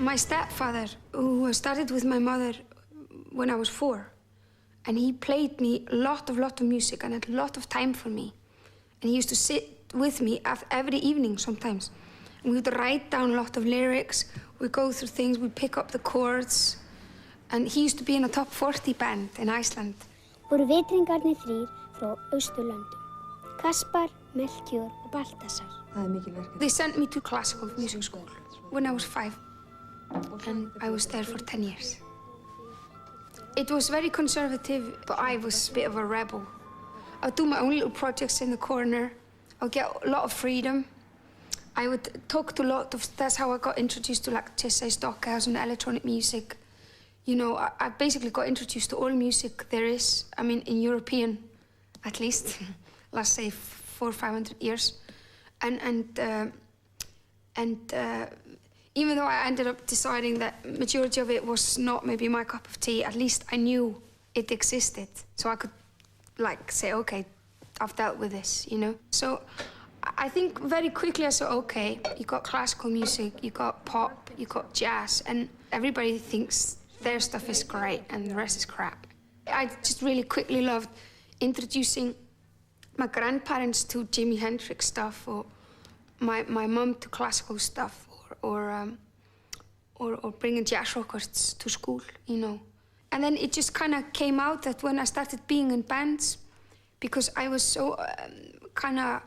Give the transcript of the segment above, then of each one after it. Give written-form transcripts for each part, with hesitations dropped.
My stepfather, who started with my mother when I was 4, and he played me a lot of music and had a lot of time for me. And he used to sit with me every evening sometimes. And we would write down a lot of lyrics, we'd go through things, we'd pick up the chords. And he used to be in a top 40 band in Iceland. Voru vitringarnir 3 frá Austurlöndum. Kaspar, Melchior og Baltasar. Það mikil verkefni. They sent me to classical music school when I was 5. And I was there for 10 years. It was very conservative, but I was a bit of a rebel. I would do my own little projects in the corner. I would get a lot of freedom. I would talk to a lot of, that's how I got introduced to like Tissay Stockhouse and electronic music. You know, I basically got introduced to all music there is. I mean, in European, at least, let's say 400 or 500 years. And even though I ended up deciding that majority of it was not maybe my cup of tea, at least I knew it existed. So I could like say, okay, I've dealt with this, you know? So I think very quickly I said, okay, you got classical music, you got pop, you got jazz, and everybody thinks their stuff is great and the rest is crap. I just really quickly loved introducing my grandparents to Jimi Hendrix stuff, or my mum to classical stuff, or bringing jazz records to school, you know. And then it just kind of came out that when I started being in bands, because I was so kind of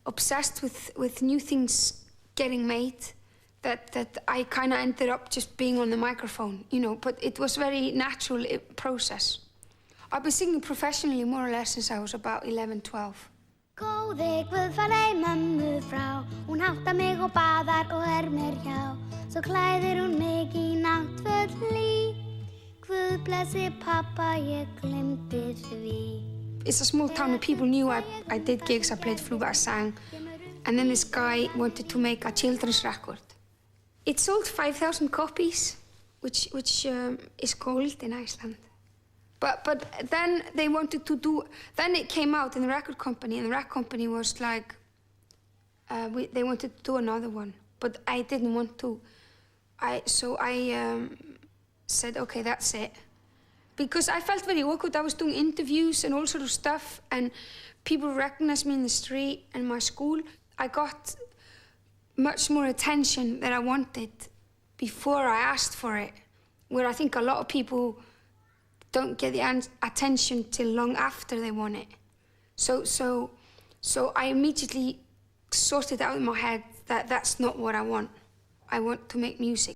obsessed with new things getting made, that I kind of ended up just being on the microphone, you know. But it was a very natural process. I've been singing professionally more or less since I was about 11, 12. Góði Guð falei mömmu frá, hún háttar mig og baðar og mér hjá. Svo klæðir hún mig í náttföt hlý. Guð blessi pabba, ég gleymdi því. It's a small town and people knew I did gigs, I played flute, I sang. And then this guy wanted to make a children's record. It sold 5,000 copies, which is gold in Iceland. But then they wanted to do, then it came out in the record company, and the record company was like, they wanted to do another one, but I didn't want to. So I said, okay, that's it. Because I felt very awkward. I was doing interviews and all sort of stuff, and people recognized me in the street and my school. I got much more attention than I wanted before I asked for it, where I think a lot of people don't get the attention till long after they want it. So I immediately sorted out in my head that that's not what I want. I want to make music.